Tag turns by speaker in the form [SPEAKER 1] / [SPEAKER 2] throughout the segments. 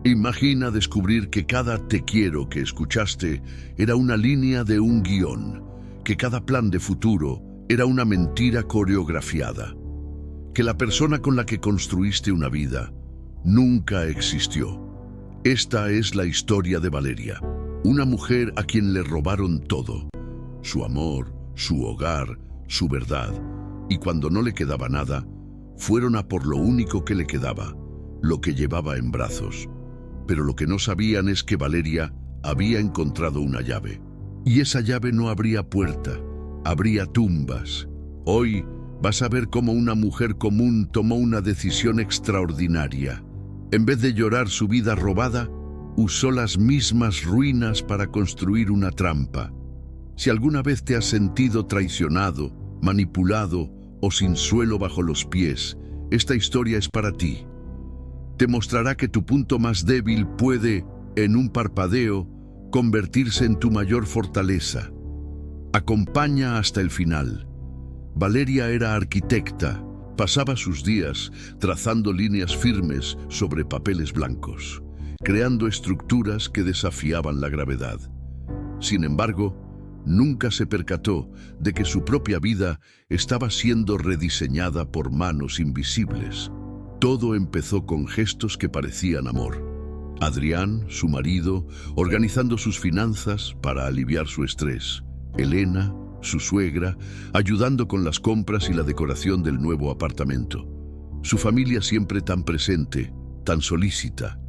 [SPEAKER 1] Imagina descubrir que cada te quiero que escuchaste era una línea de un guión, que cada plan de futuro era una mentira coreografiada, que la persona con la que construiste una vida nunca existió. Esta es la historia de Valeria, una mujer a quien le robaron todo: su amor, su hogar, su verdad, y cuando no le quedaba nada, fueron a por lo único que le quedaba, lo que llevaba en brazos. Pero lo que no sabían es que Valeria había encontrado una llave. Y esa llave no abría puerta, abría tumbas. Hoy vas a ver cómo una mujer común tomó una decisión extraordinaria. En vez de llorar su vida robada, usó las mismas ruinas para construir una trampa. Si alguna vez te has sentido traicionado, manipulado o sin suelo bajo los pies, esta historia es para ti. Te mostrará que tu punto más débil puede, en un parpadeo, convertirse en tu mayor fortaleza. Acompaña hasta el final. Valeria era arquitecta. Pasaba sus días trazando líneas firmes sobre papeles blancos, creando estructuras que desafiaban la gravedad. Sin embargo, nunca se percató de que su propia vida estaba siendo rediseñada por manos invisibles. Todo empezó con gestos que parecían amor. Adrián, su marido, organizando sus finanzas para aliviar su estrés. Elena, su suegra, ayudando con las compras y la decoración del nuevo apartamento. Su familia siempre tan presente, tan solícita.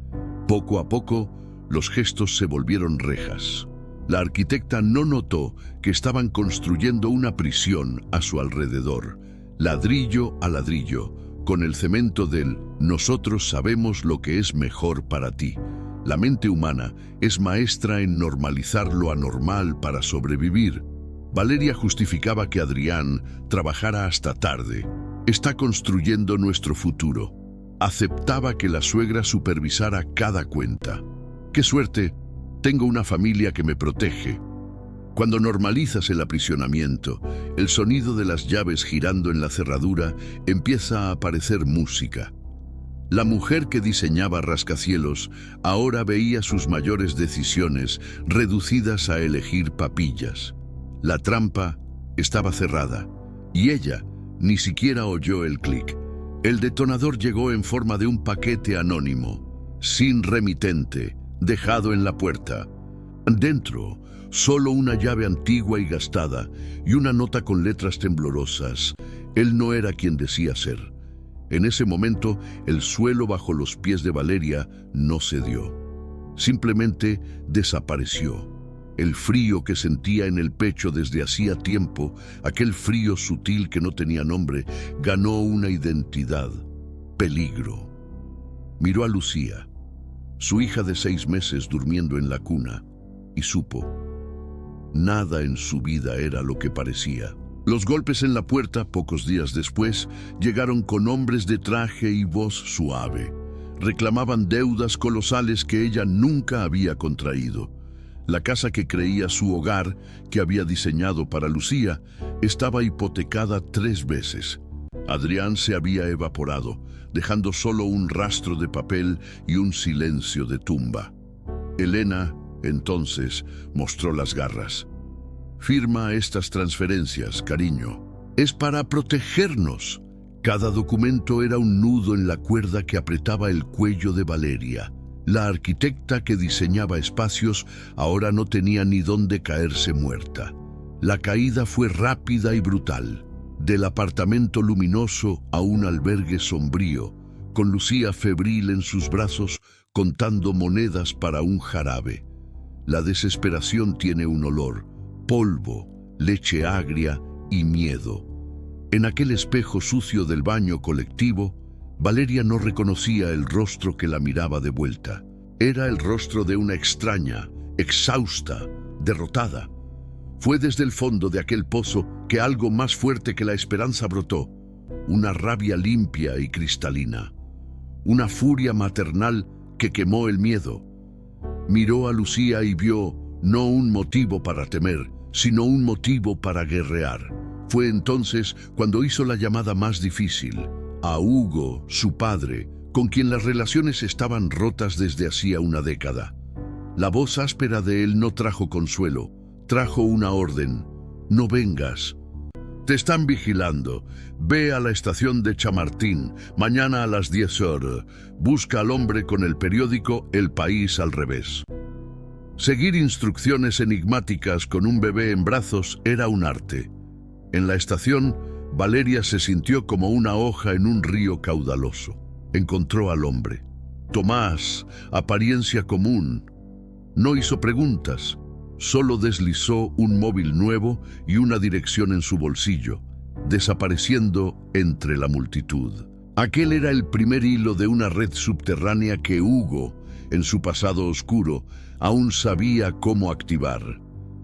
[SPEAKER 1] Poco a poco, los gestos se volvieron rejas. La arquitecta no notó que estaban construyendo una prisión a su alrededor, ladrillo a ladrillo, con el cemento del "nosotros sabemos lo que es mejor para ti". La mente humana es maestra en normalizar lo anormal para sobrevivir. Valeria justificaba que Adrián trabajara hasta tarde. Está construyendo nuestro futuro. Aceptaba que la suegra supervisara cada cuenta. ¡Qué suerte! Tengo una familia que me protege. Cuando normalizas el aprisionamiento, el sonido de las llaves girando en la cerradura empieza a aparecer música. La mujer que diseñaba rascacielos ahora veía sus mayores decisiones reducidas a elegir papillas. La trampa estaba cerrada y ella ni siquiera oyó el clic. El detonador llegó en forma de un paquete anónimo, sin remitente, dejado en la puerta. Dentro, solo una llave antigua y gastada y una nota con letras temblorosas. Él no era quien decía ser. En ese momento, el suelo bajo los pies de Valeria no cedió. Simplemente desapareció. El frío que sentía en el pecho desde hacía tiempo, aquel frío sutil que no tenía nombre, ganó una identidad: peligro. Miró a Lucía, su hija de 6 meses durmiendo en la cuna, y supo: nada en su vida era lo que parecía. Los golpes en la puerta, pocos días después, llegaron con hombres de traje y voz suave. Reclamaban deudas colosales que ella nunca había contraído. La casa que creía su hogar, que había diseñado para Lucía, estaba hipotecada 3 veces. Adrián se había evaporado, dejando solo un rastro de papel y un silencio de tumba. Elena, entonces, mostró las garras. Firma estas transferencias, cariño. Es para protegernos. Cada documento era un nudo en la cuerda que apretaba el cuello de Valeria. La arquitecta que diseñaba espacios ahora no tenía ni dónde caerse muerta. La caída fue rápida y brutal. Del apartamento luminoso a un albergue sombrío, con Lucía febril en sus brazos contando monedas para un jarabe. La desesperación tiene un olor: polvo, leche agria y miedo. En aquel espejo sucio del baño colectivo, Valeria no reconocía el rostro que la miraba de vuelta. Era el rostro de una extraña, exhausta, derrotada. Fue desde el fondo de aquel pozo que algo más fuerte que la esperanza brotó: una rabia limpia y cristalina, una furia maternal que quemó el miedo. Miró a Lucía y vio no un motivo para temer, sino un motivo para guerrear. Fue entonces cuando hizo la llamada más difícil. A Hugo, su padre, con quien las relaciones estaban rotas desde hacía una década. La voz áspera de él no trajo consuelo, trajo una orden: no vengas. Te están vigilando. Ve a la estación de Chamartín, mañana a las 10 horas. Busca al hombre con el periódico El País al revés. Seguir instrucciones enigmáticas con un bebé en brazos era un arte. En la estación, Valeria se sintió como una hoja en un río caudaloso. Encontró al hombre. Tomás, apariencia común. No hizo preguntas. Solo deslizó un móvil nuevo y una dirección en su bolsillo, desapareciendo entre la multitud. Aquel era el primer hilo de una red subterránea que Hugo, en su pasado oscuro, aún sabía cómo activar.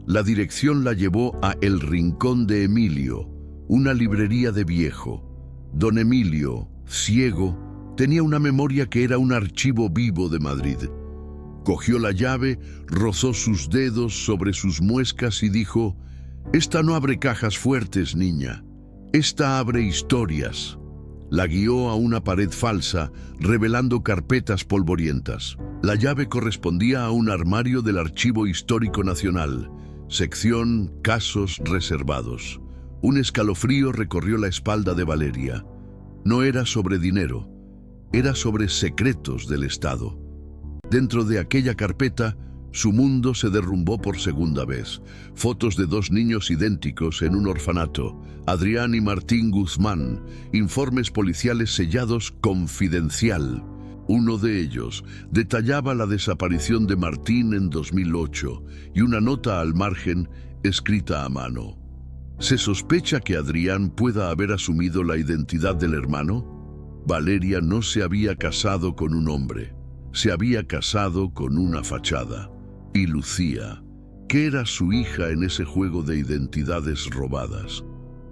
[SPEAKER 1] La dirección la llevó a El Rincón de Emilio, una librería de viejo. Don Emilio, ciego, tenía una memoria que era un archivo vivo de Madrid. Cogió la llave, rozó sus dedos sobre sus muescas y dijo: «Esta no abre cajas fuertes, niña. Esta abre historias». La guió a una pared falsa, revelando carpetas polvorientas. La llave correspondía a un armario del Archivo Histórico Nacional, sección Casos Reservados. Un escalofrío recorrió la espalda de Valeria. No era sobre dinero, era sobre secretos del Estado. Dentro de aquella carpeta, su mundo se derrumbó por segunda vez. Fotos de dos niños idénticos en un orfanato, Adrián y Martín Guzmán, informes policiales sellados confidencial. Uno de ellos detallaba la desaparición de Martín en 2008 y una nota al margen escrita a mano. ¿Se sospecha que Adrián pueda haber asumido la identidad del hermano? Valeria no se había casado con un hombre. Se había casado con una fachada. Y Lucía, ¿qué era su hija en ese juego de identidades robadas?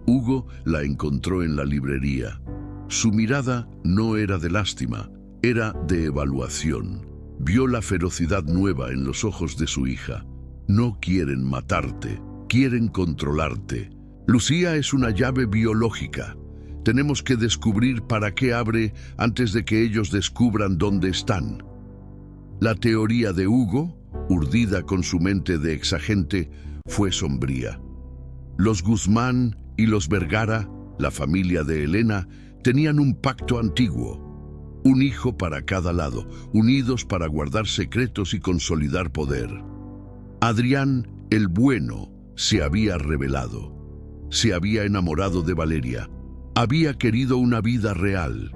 [SPEAKER 1] Hugo la encontró en la librería. Su mirada no era de lástima, era de evaluación. Vio la ferocidad nueva en los ojos de su hija. No quieren matarte, quieren controlarte. Lucía es una llave biológica. Tenemos que descubrir para qué abre antes de que ellos descubran dónde están. La teoría de Hugo, urdida con su mente de exagente, fue sombría. Los Guzmán y los Vergara, la familia de Elena, tenían un pacto antiguo. Un hijo para cada lado, unidos para guardar secretos y consolidar poder. Adrián, el bueno, se había rebelado. Se había enamorado de Valeria. Había querido una vida real.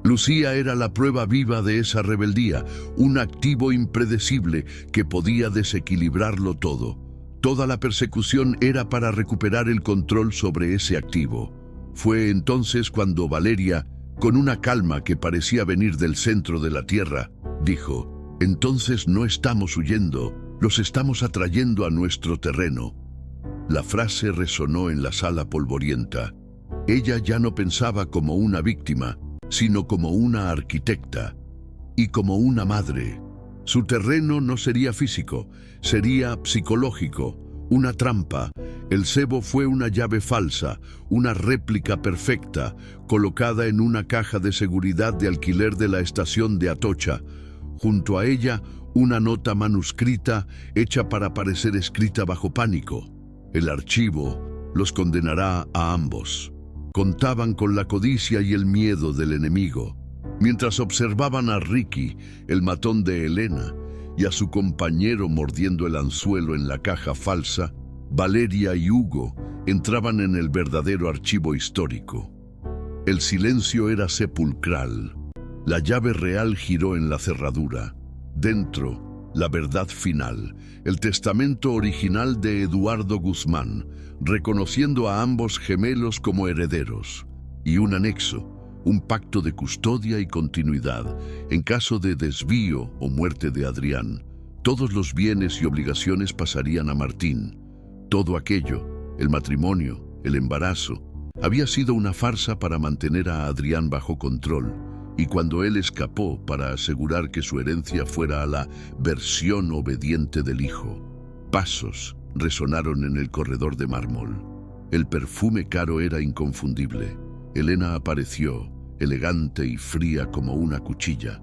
[SPEAKER 1] Lucía era la prueba viva de esa rebeldía, un activo impredecible que podía desequilibrarlo todo. Toda la persecución era para recuperar el control sobre ese activo. Fue entonces cuando Valeria, con una calma que parecía venir del centro de la tierra, dijo: «Entonces no estamos huyendo, los estamos atrayendo a nuestro terreno». La frase resonó en la sala polvorienta. Ella ya no pensaba como una víctima, sino como una arquitecta y como una madre. Su terreno no sería físico, sería psicológico, una trampa. El cebo fue una llave falsa, una réplica perfecta, colocada en una caja de seguridad de alquiler de la estación de Atocha. Junto a ella, una nota manuscrita hecha para parecer escrita bajo pánico. El archivo los condenará a ambos. Contaban con la codicia y el miedo del enemigo. Mientras observaban a Ricky, el matón de Elena, y a su compañero mordiendo el anzuelo en la caja falsa, Valeria y Hugo entraban en el verdadero archivo histórico. El silencio era sepulcral. La llave real giró en la cerradura. Dentro, la verdad final, el testamento original de Eduardo Guzmán, reconociendo a ambos gemelos como herederos, y un anexo, un pacto de custodia y continuidad. En caso de desvío o muerte de Adrián, todos los bienes y obligaciones pasarían a Martín. Todo aquello, el matrimonio, el embarazo, había sido una farsa para mantener a Adrián bajo control, y cuando él escapó para asegurar que su herencia fuera a la versión obediente del hijo. Pasos resonaron en el corredor de mármol. El perfume caro era inconfundible. Elena apareció, elegante y fría como una cuchilla.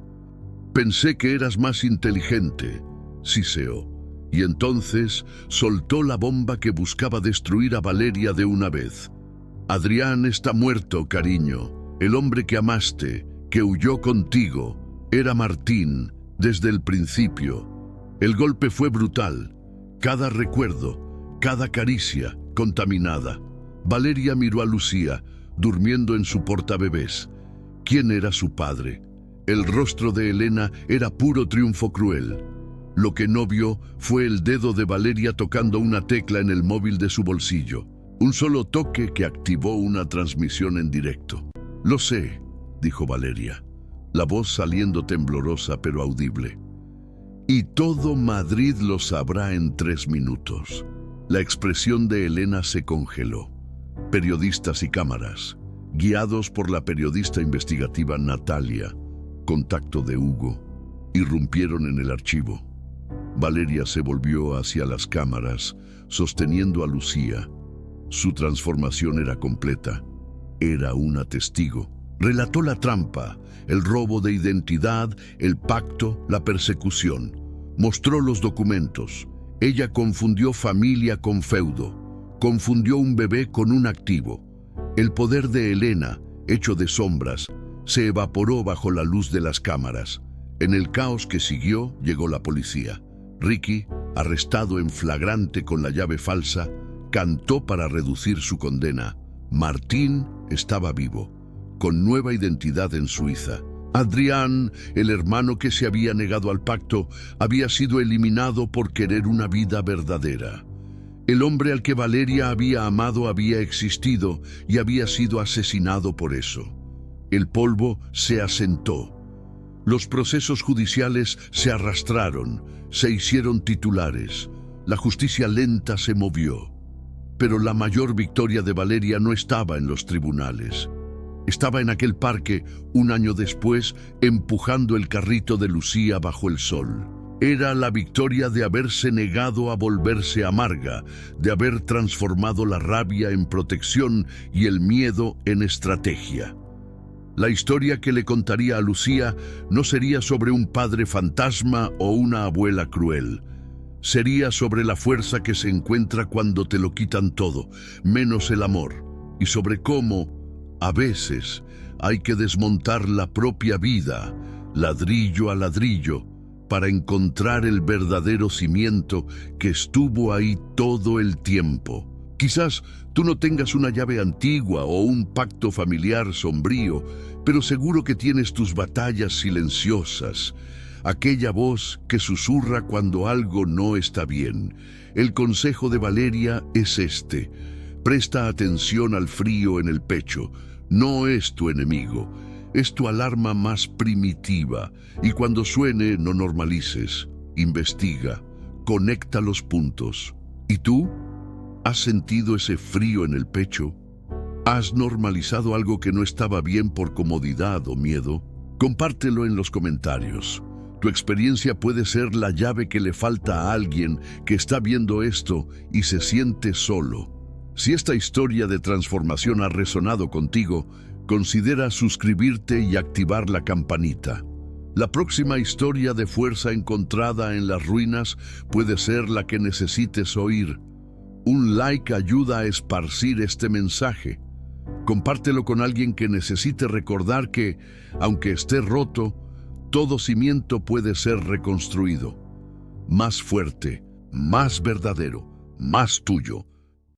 [SPEAKER 1] Pensé que eras más inteligente, siseó, y entonces soltó la bomba que buscaba destruir a Valeria de una vez. Adrián está muerto, cariño. El hombre que amaste, que huyó contigo, era Martín desde el principio. El golpe fue brutal. Cada recuerdo, cada caricia, contaminada. Valeria miró a Lucía, durmiendo en su portabebés. ¿Quién era su padre? El rostro de Elena era puro triunfo cruel. Lo que no vio fue el dedo de Valeria tocando una tecla en el móvil de su bolsillo. Un solo toque que activó una transmisión en directo. «Lo sé», dijo Valeria, la voz saliendo temblorosa pero audible. «Y todo Madrid lo sabrá en 3 minutos». La expresión de Elena se congeló. Periodistas y cámaras, guiados por la periodista investigativa Natalia, contacto de Hugo, irrumpieron en el archivo. Valeria se volvió hacia las cámaras, sosteniendo a Lucía. Su transformación era completa. Era una testigo. Relató la trampa, el robo de identidad, el pacto, la persecución. Mostró los documentos. Ella confundió familia con feudo. Confundió un bebé con un activo. El poder de Elena, hecho de sombras, se evaporó bajo la luz de las cámaras. En el caos que siguió, llegó la policía. Ricky, arrestado en flagrante con la llave falsa, cantó para reducir su condena. Martín estaba vivo, con nueva identidad en Suiza. Adrián, el hermano que se había negado al pacto, había sido eliminado por querer una vida verdadera. El hombre al que Valeria había amado había existido y había sido asesinado por eso. El polvo se asentó. Los procesos judiciales se arrastraron, se hicieron titulares. La justicia lenta se movió. Pero la mayor victoria de Valeria no estaba en los tribunales. Estaba en aquel parque, un año después, empujando el carrito de Lucía bajo el sol. Era la victoria de haberse negado a volverse amarga, de haber transformado la rabia en protección y el miedo en estrategia. La historia que le contaría a Lucía no sería sobre un padre fantasma o una abuela cruel. Sería sobre la fuerza que se encuentra cuando te lo quitan todo, menos el amor, y sobre cómo, a veces, hay que desmontar la propia vida, ladrillo a ladrillo, para encontrar el verdadero cimiento que estuvo ahí todo el tiempo. Quizás tú no tengas una llave antigua o un pacto familiar sombrío, pero seguro que tienes tus batallas silenciosas, aquella voz que susurra cuando algo no está bien. El consejo de Valeria es este: presta atención al frío en el pecho. No es tu enemigo, es tu alarma más primitiva, y cuando suene no normalices, investiga, conecta los puntos. ¿Y tú? ¿Has sentido ese frío en el pecho? ¿Has normalizado algo que no estaba bien por comodidad o miedo? Compártelo en los comentarios. Tu experiencia puede ser la llave que le falta a alguien que está viendo esto y se siente solo. Si esta historia de transformación ha resonado contigo, considera suscribirte y activar la campanita. La próxima historia de fuerza encontrada en las ruinas puede ser la que necesites oír. Un like ayuda a esparcir este mensaje. Compártelo con alguien que necesite recordar que, aunque esté roto, todo cimiento puede ser reconstruido. Más fuerte, más verdadero, más tuyo.